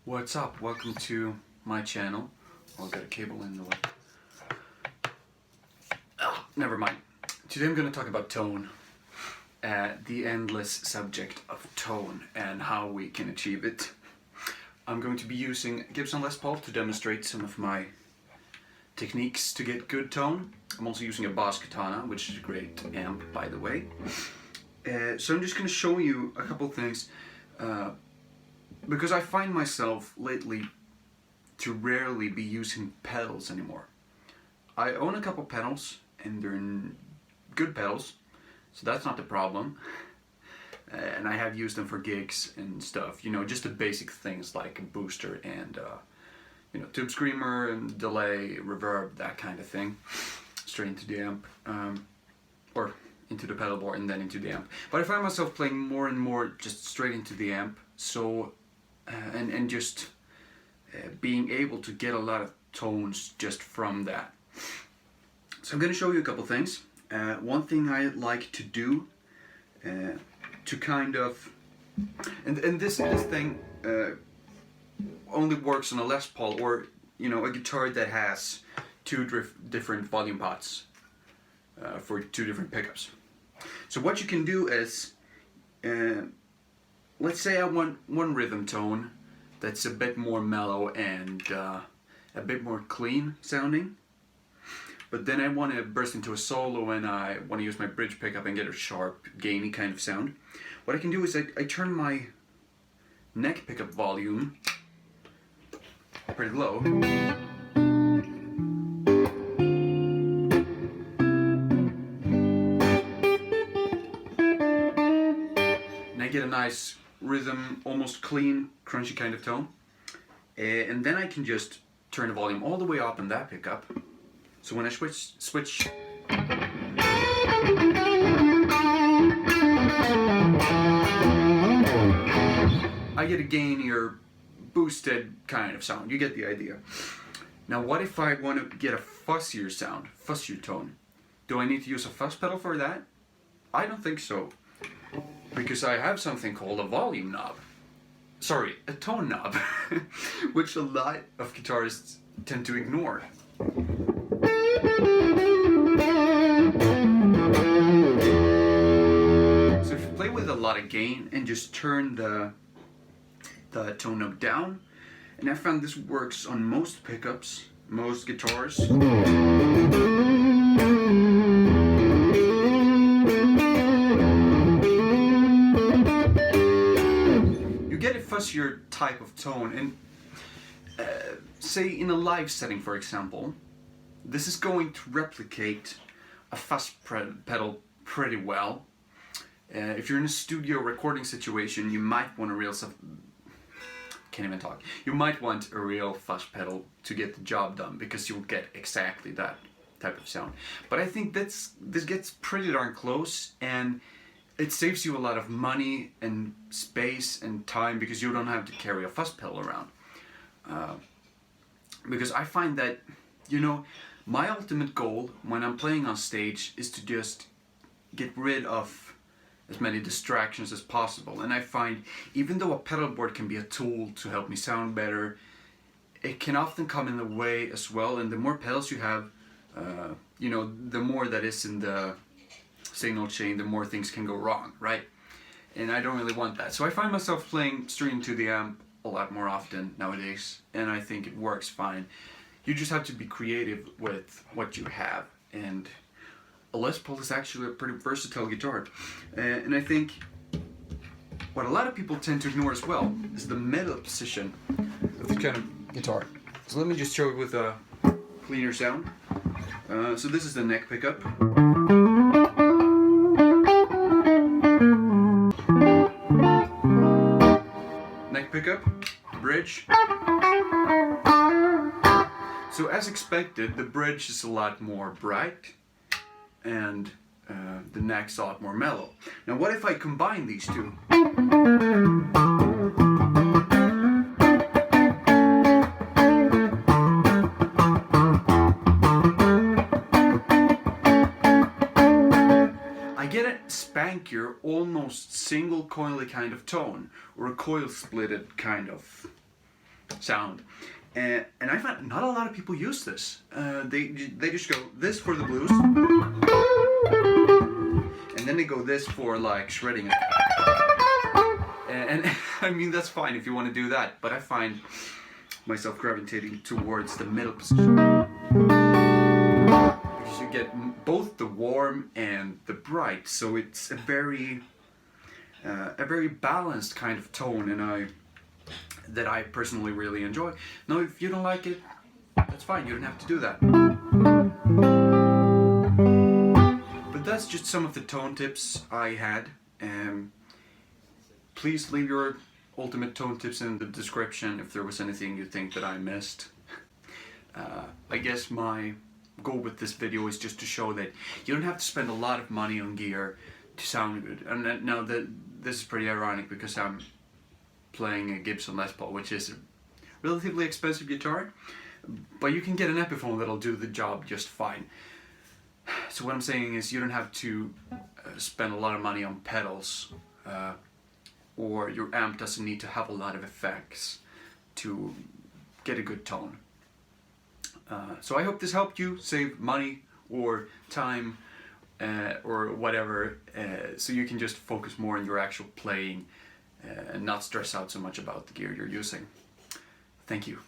What's up? Welcome to my channel. Oh, I've got a cable in the way. Oh, never mind. Today I'm going to talk about tone. The endless subject of tone and how we can achieve it. I'm going to be using Gibson Les Paul to demonstrate some of my techniques to get good tone. I'm also using a Boss Katana, which is a great amp, by the way. So I'm just going to show you a couple things. Because I find myself lately to rarely be using pedals anymore. I own a couple pedals and they're good pedals, so that's not the problem. And I have used them for gigs and stuff, you know, just the basic things like a booster and you know, tube screamer and delay, reverb, that kind of thing, straight into the amp, or into the pedal board and then into the amp. But I find myself playing more and more just straight into the amp, so and just being able to get a lot of tones just from that. So I'm going to show you a couple things. One thing I like to do to kind of, and this thing only works on a Les Paul, or you know, a guitar that has two different volume pots for two different pickups. So what you can do is, let's say I want one rhythm tone that's a bit more mellow and a bit more clean sounding, but then I want to burst into a solo and I want to use my bridge pickup and get a sharp, gainy kind of sound. What I can do is I turn my neck pickup volume pretty low. And I get a nice rhythm, almost clean, crunchy kind of tone. And then I can just turn the volume all the way up on that pickup. So when I switch I get a gainier, boosted kind of sound. You get the idea. Now what if I want to get a fussier sound, fussier tone? Do I need to use a fuzz pedal for that? I don't think so. Because I have something called a volume knob. Sorry, a tone knob. Which a lot of guitarists tend to ignore. So if you play with a lot of gain and just turn the tone knob down, and I found this works on most pickups, most guitars. Fussier type of tone, and say in a live setting, for example, this is going to replicate a fuzz pedal pretty well. If you're in a studio recording situation, you might want a real You might want a real fuzz pedal to get the job done, because you'll get exactly that type of sound. But I think this gets pretty darn close, and it saves you a lot of money and space and time, because you don't have to carry a fuzz pedal around. Because I find that, you know, my ultimate goal when I'm playing on stage is to just get rid of as many distractions as possible. And I find, even though a pedal board can be a tool to help me sound better, it can often come in the way as well. And the more pedals you have, you know, the more that is in the signal chain, the more things can go wrong, right? And I don't really want that. So I find myself playing straight into the amp a lot more often nowadays, and I think it works fine. You just have to be creative with what you have, and a Les Paul is actually a pretty versatile guitar. And I think what a lot of people tend to ignore as well is the metal position of the kind of guitar. So let me just show it with a cleaner sound. So this is the neck pickup. Neck pickup, bridge. So as expected, the bridge is a lot more bright and the neck's a lot more mellow. Now what if I combine these two? crankier, almost single coily kind of tone, or a coil splitted kind of sound. And I find not a lot of people use this. They just go this for the blues, and then they go this for like shredding it. And I mean, that's fine if you want to do that, but I find myself gravitating towards the middle position, because you get both the warm and the bright, so it's a very balanced kind of tone, and that I personally really enjoy. Now, if you don't like it, that's fine. You don't have to do that. But that's just some of the tone tips I had. Please leave your ultimate tone tips in the description if there was anything you think that I missed. I guess my goal with this video is just to show that you don't have to spend a lot of money on gear to sound good. And now this is pretty ironic because I'm playing a Gibson Les Paul, which is a relatively expensive guitar, but you can get an Epiphone that'll do the job just fine. So what I'm saying is you don't have to spend a lot of money on pedals, or your amp doesn't need to have a lot of effects to get a good tone. So I hope this helped you save money or time or whatever, so you can just focus more on your actual playing and not stress out so much about the gear you're using. Thank you.